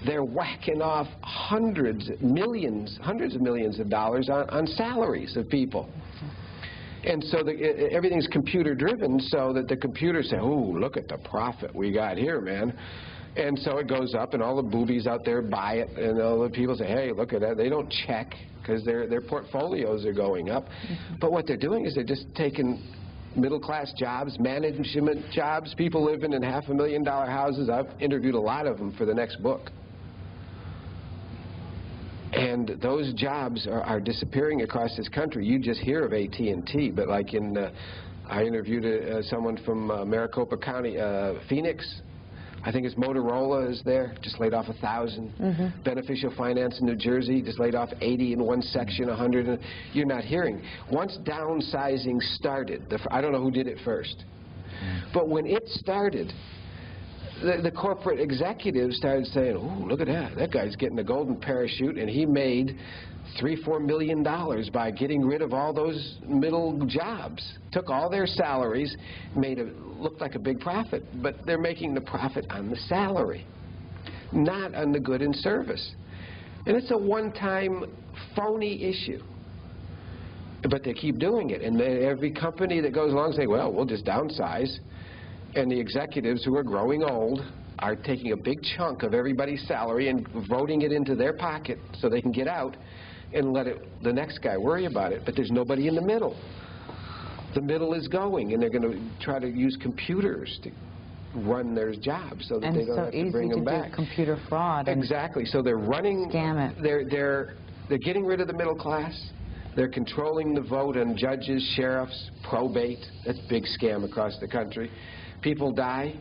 they're whacking off hundreds of millions of dollars on salaries of people. And so everything's computer-driven, so that the computers say, oh, look at the profit we got here, man. And so it goes up, and all the boobies out there buy it, and all the people say, hey, look at that. They don't check, because their portfolios are going up. But what they're doing is they're just taking middle-class jobs, management jobs, people living in $500,000 houses. I've interviewed a lot of them for the next book. And those jobs are disappearing across this country. You just hear of AT&T, but like I interviewed someone from Maricopa County, Phoenix. I think it's Motorola is there, just laid off 1,000. Beneficial Finance in New Jersey just laid off 80 in one section, 100. You're not hearing. Once downsizing started, I don't know who did it first, but when it started, the corporate executives started saying, oh, look at that. That guy's getting a golden parachute, and he made $3-4 million by getting rid of all those middle jobs. Took all their salaries, made it look like a big profit, but they're making the profit on the salary, not on the good and service. And it's a one-time phony issue. But they keep doing it, and every company that goes along say, well, we'll just downsize. And the executives who are growing old are taking a big chunk of everybody's salary and voting it into their pocket so they can get out and let the next guy worry about it. But there's nobody in the middle. The middle is going, and they're going to try to use computers to run their jobs so that they don't have to bring them back. And so easy to do computer fraud. Exactly. So they're running. Scam it. They're getting rid of the middle class. They're controlling the vote on judges, sheriffs, probate. That's a big scam across the country. People die,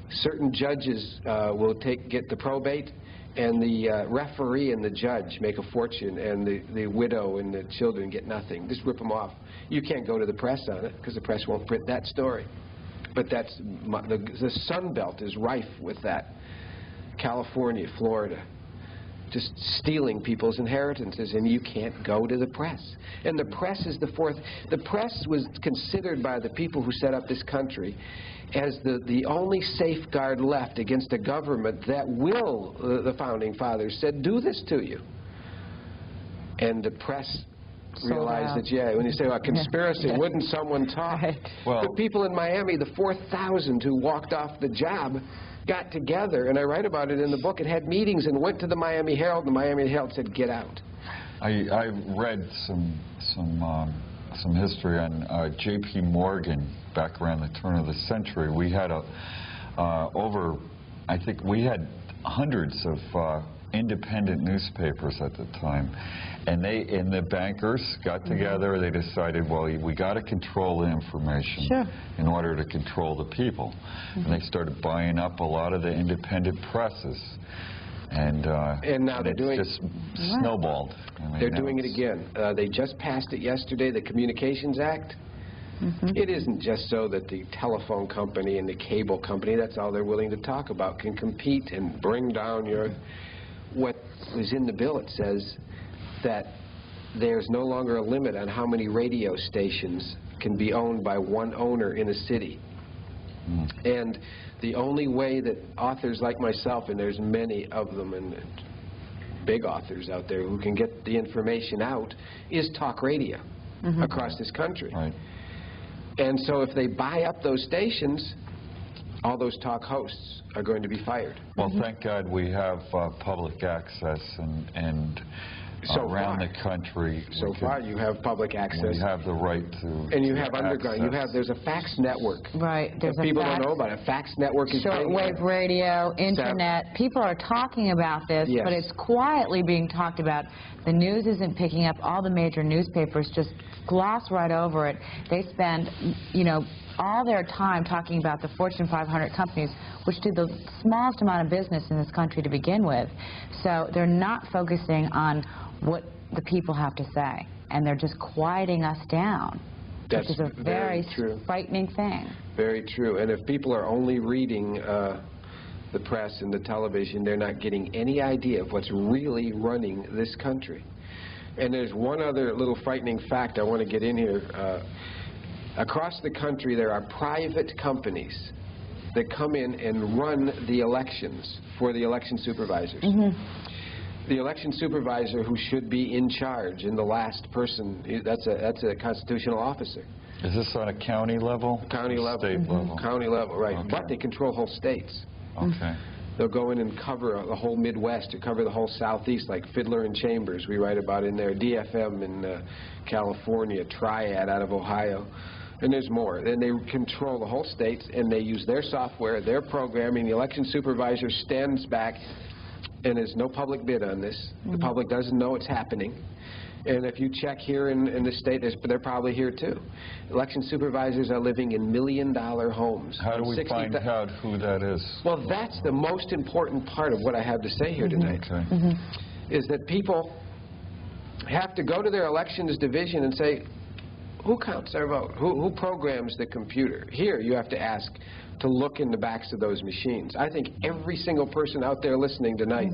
certain judges will get the probate, and the referee and the judge make a fortune, and the widow and the children get nothing. Just rip them off. You can't go to the press on it, because the press won't print that story. But that's the Sun Belt is rife with that. California, Florida, just stealing people's inheritances, and you can't go to the press. And the press is the fourth. The press was considered by the people who set up this country as the only safeguard left against a government that will, the Founding Fathers said, do this to you. And the press realized that, yeah, when you say, well, conspiracy, wouldn't someone talk? Right. Well, the people in Miami, the 4,000 who walked off the job, got together, and I write about it in the book, and had meetings and went to the Miami Herald, and the Miami Herald said, get out. I read some history on J.P. Morgan back around the turn of the century. We had I think we had hundreds of independent newspapers at the time, and the bankers got together. They decided, well, we got to control the information in order to control the people, and they started buying up a lot of the independent presses. And now they're doing just snowballed. I mean, they're doing it again. They just passed it yesterday, the Communications Act. It isn't just so that the telephone company and the cable company, that's all they're willing to talk about, can compete and bring down your... What was in the bill, it says that there's no longer a limit on how many radio stations can be owned by one owner in a city. And the only way that authors like myself, and there's many of them, and big authors out there who can get the information out, is talk radio across this country. Right. And so if they buy up those stations, all those talk hosts are going to be fired. Well, thank God we have public access, and around the country. So far, you have public access. We have the right to. And you have underground. There's a fax network. Right. There's people don't know about it. A fax network is shortwave radio, internet. People are talking about this, but it's quietly being talked about. The news isn't picking up. All the major newspapers just gloss right over it. They spend, all their time talking about the Fortune 500 companies, which do the smallest amount of business in this country to begin with. So they're not focusing on what the people have to say, and they're just quieting us down, which is a very frightening thing. Very true. And if people are only reading the press and the television, they're not getting any idea of what's really running this country. And there's one other little frightening fact I want to get in here. Across the country, there are private companies that come in and run the elections for the election supervisors. The election supervisor who should be in charge and the last person, that's a constitutional officer. Is this on a county level? County level. State level? County level, right. Okay. But they control whole states. Okay. They'll go in and cover the whole Midwest or cover the whole Southeast, like Fiddler and Chambers we write about in there, DFM in California, Triad out of Ohio, and there's more. Then they control the whole states, and they use their software, their programming. The election supervisor stands back, and there's no public bid on this. The public doesn't know it's happening. And if you check here in the state, they're probably here too. Election supervisors are living in million-dollar homes. How do we find out who that is? Well, that's the most important part of what I have to say here tonight, Okay. is that people have to go to their elections division and say, who counts their vote? Who programs the computer? Here, you have to ask to look in the backs of those machines. I think every single person out there listening tonight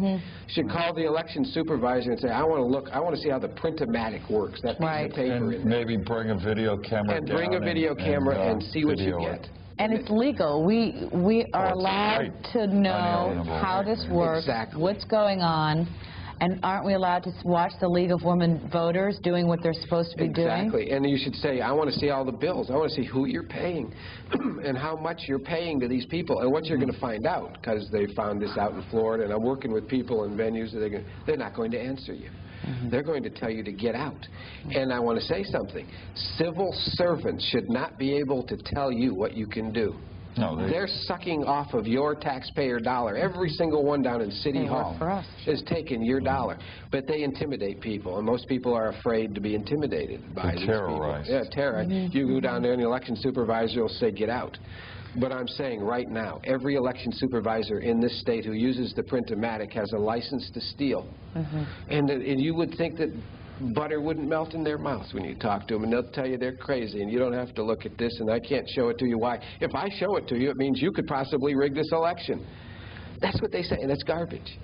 should call the election supervisor and say, I want to see how the Print-O-Matic works, that piece of paper And in there. maybe bring a video camera And bring a video camera and see what you video get. it. And it's legal. We are allowed to know Unalienable how right. this works, Exactly. what's going on, and aren't we allowed to watch the League of Women Voters doing what they're supposed to be doing? Exactly, and you should say, I want to see all the bills. I want to see who you're paying and how much you're paying to these people. And what you're going to find out, because they found this out in Florida, and I'm working with people in venues, that they're not going to answer you. They're going to tell you to get out. And I want to say something. Civil servants should not be able to tell you what you can do. No, They're sucking off of your taxpayer dollar. Every single one down in City They work Hall for us. is taking your dollar. But they intimidate people, and most people are afraid to be intimidated by these terrorized. people. Yeah, terror. You go down there and the election supervisor will say, get out. But I'm saying right now, every election supervisor in this state who uses the Print-O-Matic has a license to steal. And you would think that butter wouldn't melt in their mouths when you talk to them, and they'll tell you they're crazy, and you don't have to look at this, and I can't show it to you. Why? If I show it to you, it means you could possibly rig this election. That's what they say, and that's garbage.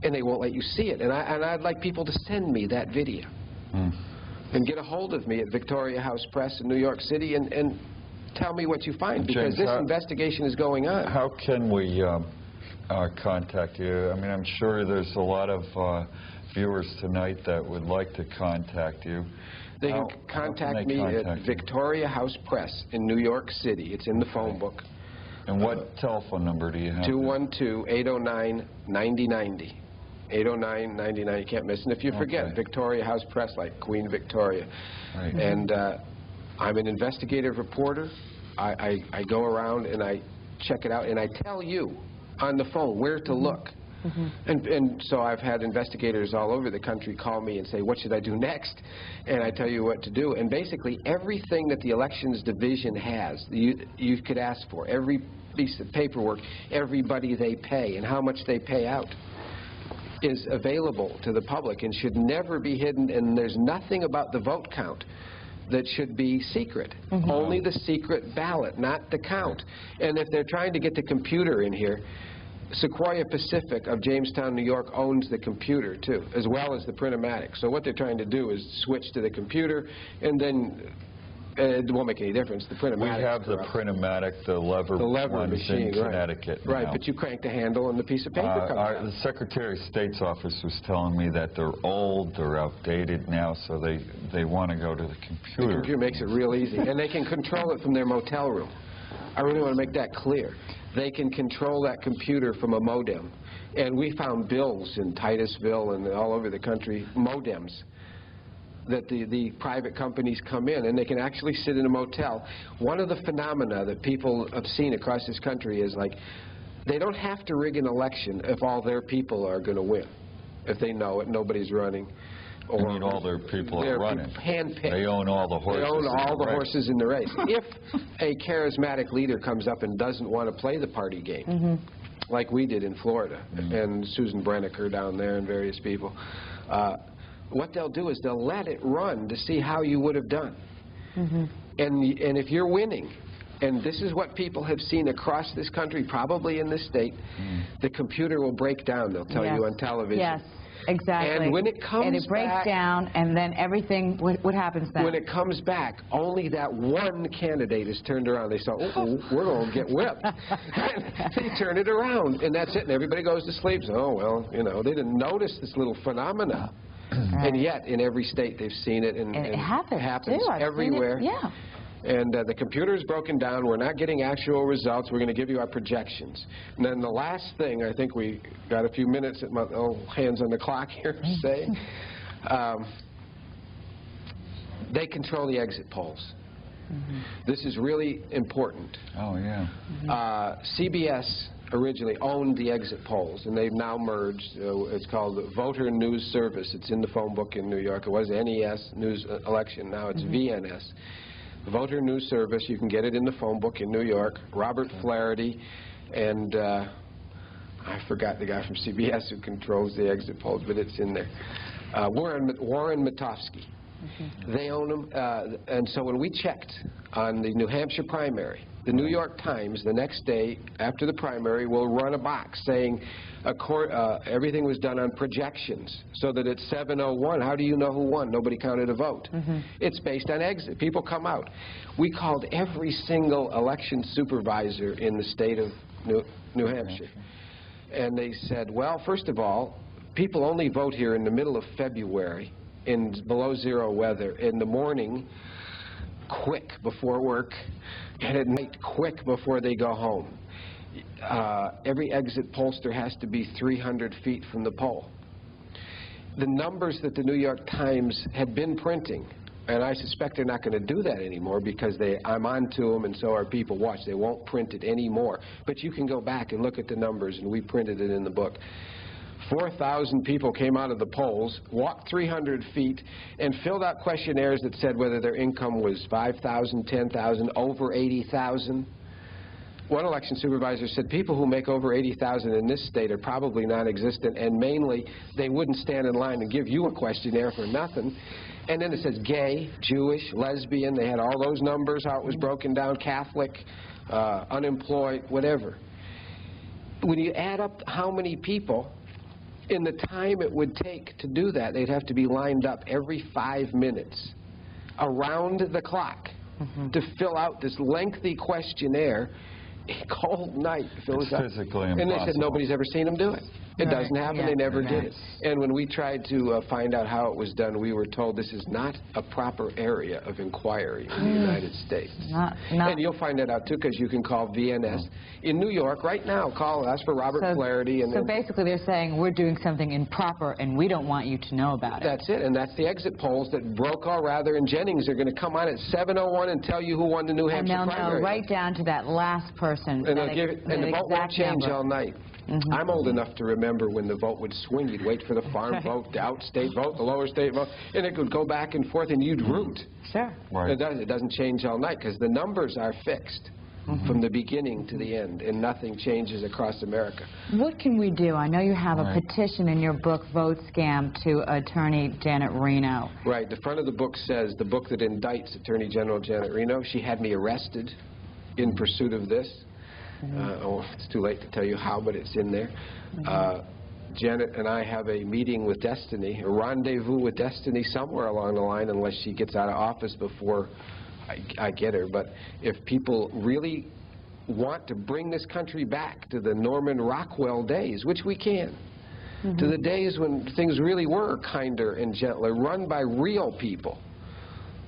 And they won't let you see it. And I'd like people to send me that video and get a hold of me at Victoria House Press in New York City and tell me what you find, because James, this investigation is going on. How can we contact you? I mean, I'm sure there's a lot of viewers tonight that would like to contact you. They can How can contact they me contact at you? Victoria House Press in New York City. It's in the phone book. And what telephone number do you have? 212-809-9090. 809-9090, you can't miss. And if you forget, Okay. Victoria House Press, like Queen Victoria. Right. And I'm an investigative reporter. I go around and I check it out, and I tell you on the phone where to look. And so I've had investigators all over the country call me and say, what should I do next? And I tell you what to do. And basically everything that the Elections Division has, you could ask for, every piece of paperwork, everybody they pay, and how much they pay out, is available to the public and should never be hidden, and there's nothing about the vote count that should be secret. Only the secret ballot, not the count. And if they're trying to get the computer in here, Sequoia Pacific of Jamestown, New York owns the computer too, as well as the Print-O-Matic. So what they're trying to do is switch to the computer, and then it won't make any difference. The Print-O-Matic. We have the Print-O-Matic, the lever ones machine, in Connecticut now. Right, but you crank the handle and the piece of paper comes out. The Secretary of State's office was telling me that they're old, they're outdated now, so they want to go to the The computer. computer makes it real easy, and they can control it from their motel room. I really want to make that clear. They can control that computer from a modem. And we found bills in Titusville and all over the country, modems, that the private companies come in, and they can actually sit in a motel. One of the phenomena that people have seen across this country is, like, they don't have to rig an election if all their people are going to win. If they know it, nobody's running. I mean, all their people are running. Handpicked. They own all the horses. They own all the race. horses in the race. If a charismatic leader comes up and doesn't want to play the party game, like we did in Florida, and Susan Brenneker down there and various people, what they'll do is they'll let it run to see how you would have done. And if you're winning, and this is what people have seen across this country, probably in this state, the computer will break down, they'll tell you on television. Yes. Exactly. And when it comes and it breaks back, down, and then everything, what happens then? when it comes back, only that one candidate is turned around. They say, oh, we're going to get whipped. And they turn it around, and that's it. And everybody goes to sleep. So, oh, well, you know, they didn't notice this little phenomena. Right. And yet, in every state, they've seen it. And it happens, too. I've everywhere. Seen it. Yeah. And the computer is broken down. We're not getting actual results. We're going to give you our projections. And then the last thing, I think we got a few minutes at my hands on the clock here to say, they control the exit polls. This is really important. Oh, yeah. CBS originally owned the exit polls, and they've now merged. It's called the Voter News Service. It's in the phone book in New York. It was NES, News Election. Now it's VNS. Voter News Service. You can get it in the phone book in New York. Robert Flaherty and I forgot the guy from CBS who controls the exit polls, but it's in there. Warren Matofsky. They own them. And so when we checked on the New Hampshire primary, the New York Times, the next day after the primary, will run a box saying everything was done on projections, so that at 7:01, how do you know who won? Nobody counted a vote. It's based on exit. People come out. We called every single election supervisor in the state of New Hampshire. And they said, well, first of all, people only vote here in the middle of February in below zero weather. In the morning, quick before work, and at night, quick before they go home. Every exit pollster has to be 300 feet from the poll. The numbers that the New York Times had been printing, and I suspect they're not going to do that anymore because I'm on to them and so are people. Watch, they won't print it anymore. But you can go back and look at the numbers, and we printed it in the book. 4,000 people came out of the polls, walked 300 feet, and filled out questionnaires that said whether their income was 5,000, 10,000, over 80,000. One election supervisor said people who make over 80,000 in this state are probably non-existent, and mainly they wouldn't stand in line and give you a questionnaire for nothing. And then it says gay, Jewish, lesbian. They had all those numbers, how it was broken down, Catholic, unemployed, whatever. When you add up how many people, in the time it would take to do that, they'd have to be lined up every 5 minutes around the clock to fill out this lengthy questionnaire. Cold night. It's physically impossible. And they said nobody's ever seen them do it. It doesn't happen. They never did it. And when we tried to find out how it was done, we were told this is not a proper area of inquiry in the United States. And you'll find that out, too, because you can call VNS. In New York, right now, ask for Robert Flaherty. So basically they're saying we're doing something improper and we don't want you to know about it. That's it. And that's the exit polls that Brokaw, Rather, and Jennings are going to come on at 7:01 and tell you who won the New Hampshire primary. And they'll know right down to that last person. And the vote won't change all night. I'm old enough to remember when the vote would swing. You'd wait for the farm vote, the out-state vote, the lower state vote, and it would go back and forth, and you'd root. Sure. Right. It doesn't change all night because the numbers are fixed from the beginning to the end, and nothing changes across America. What can we do? I know you have a petition in your book, Vote Scam, to Attorney Janet Reno. Right. The front of the book says, the book that indicts Attorney General Janet Reno. She had me arrested in pursuit of this. It's too late to tell you how, but it's in there. Janet and I have a meeting with Destiny, a rendezvous with Destiny somewhere along the line, unless she gets out of office before I get her. But if people really want to bring this country back to the Norman Rockwell days, which we can, to the days when things really were kinder and gentler, run by real people,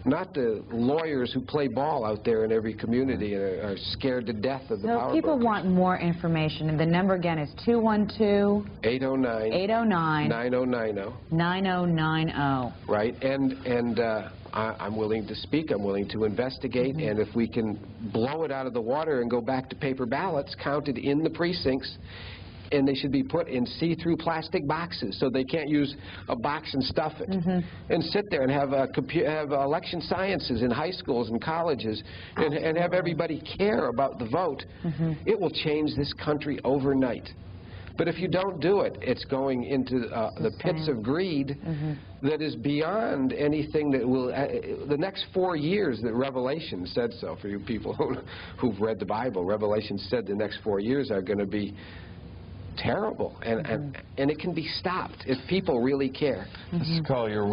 not the lawyers who play ball out there in every community and are scared to death of the power brokers. People want more information, and the number again is 212-809-9090. 9090. Right, and I'm willing to speak. I'm willing to investigate, and if we can blow it out of the water and go back to paper ballots counted in the precincts, and they should be put in see-through plastic boxes so they can't use a box and stuff it. And sit there and have election sciences in high schools and colleges and have everybody care about the vote. It will change this country overnight. But if you don't do it, it's going into the pits of greed that is beyond anything that will... the next 4 years that Revelation said so, for you people who've read the Bible, Revelation said the next 4 years are going to be terrible, and it can be stopped if people really care. Mr. Collier,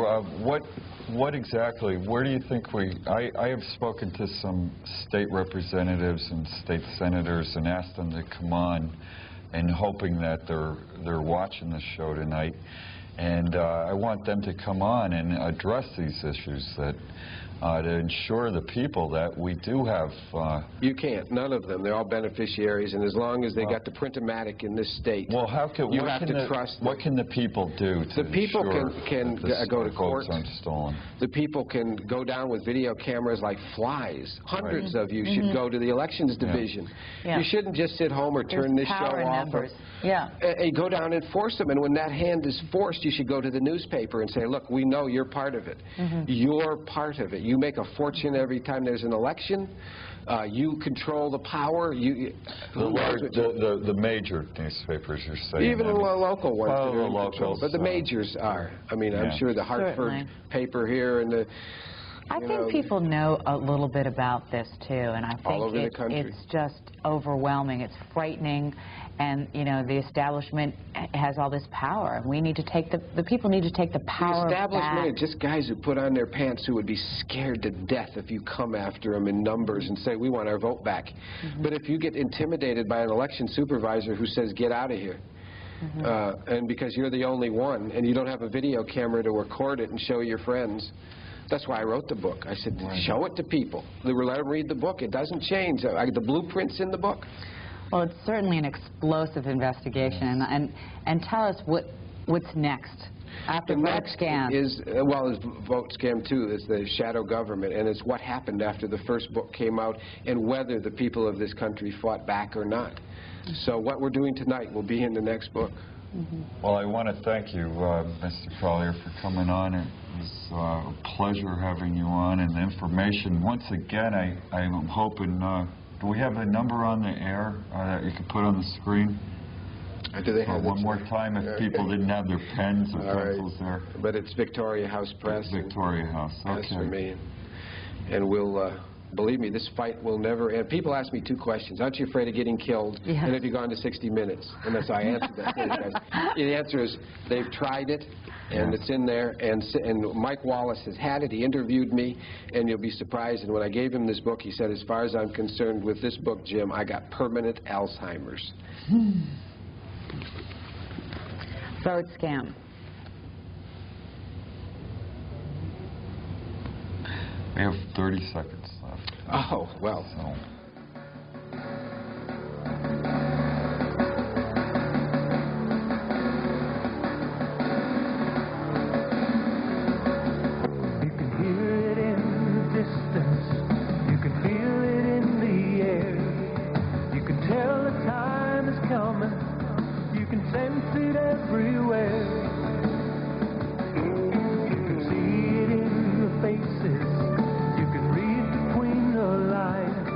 what exactly, where do you think I have spoken to some state representatives and state senators and asked them to come on, and hoping that they're watching the show tonight, and I want them to come on and address these issues that to ensure the people that we do have... You can't. None of them. They're all beneficiaries, and as long as they got the Print-O-Matic in this state, well, how can, you have to trust what can the people do to the people ensure can that go to court. votes aren't stolen? The people can go down with video cameras like flies. Hundreds of you should go to the elections division. Yeah. You shouldn't just sit home or turn this show power in off. numbers. Yeah. Go down and force them, and when that hand is forced, you should go to the newspaper and say, look, we know you're part of it. You're part of it. You make a fortune every time there's an election. You control the power. The major newspapers, you're saying. Even the local ones. Oh, that are the in control. locals. But the majors are. I mean, I'm sure the Hartford Certainly. paper here and the... I think people know a little bit about this, too, and I All over the think country. it's just overwhelming. It's frightening, and, you know, the establishment has all this power. We need to take the people need to take the power The establishment back. are just guys who put on their pants who would be scared to death if you come after them in numbers and say, we want our vote back. But if you get intimidated by an election supervisor who says, get out of here, and because you're the only one, and you don't have a video camera to record it and show your friends, that's why I wrote the book. I said, show it to people. Let them read the book. It doesn't change. The blueprint's in the book. Well, it's certainly an explosive investigation, and tell us what's next after The vote next scam. is, well, is Vote Scam 2, is the shadow government, and it's what happened after the first book came out and whether the people of this country fought back or not. So what we're doing tonight will be in the next book. Well, I want to thank you, Mr. Collier, for coming on. It was a pleasure having you on, and the information. Once again, I'm hoping, do we have the number on the air that you could put on the screen? Do they have one it? more time if people didn't have their pens or pencils there. But it's Victoria House Press. Victoria House, okay. That's for me. And we'll, believe me, this fight will never end. People ask me two questions. Aren't you afraid of getting killed? Yes. And have you gone to 60 Minutes? And that's how I answered that. The answer is they've tried it, and it's in there. And Mike Wallace has had it. He interviewed me, and you'll be surprised. And when I gave him this book, he said, as far as I'm concerned with this book, Jim, I got permanent Alzheimer's. Vote scam. We have 30 seconds left. Oh, well. So. You can hear it in the distance. You can feel it in the air. You can tell the time is coming. You can sense it everywhere. You can see it in the faces. You can read between the lines.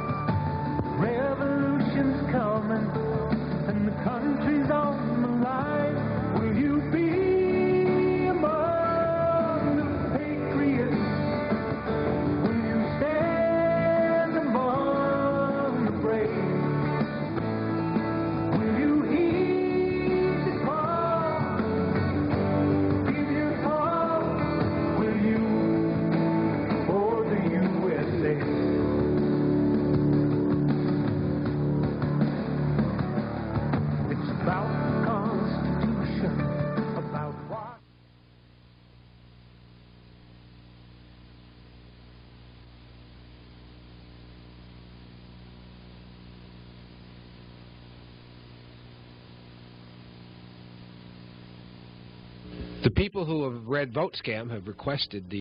Revolution's coming, and the country's on the line. Will you be among the patriots? Will you stand among the brave? Will you heed the call? Give your all. Will you for the USA? It's about the Constitution, about what. The people who have read Vote Scam have requested the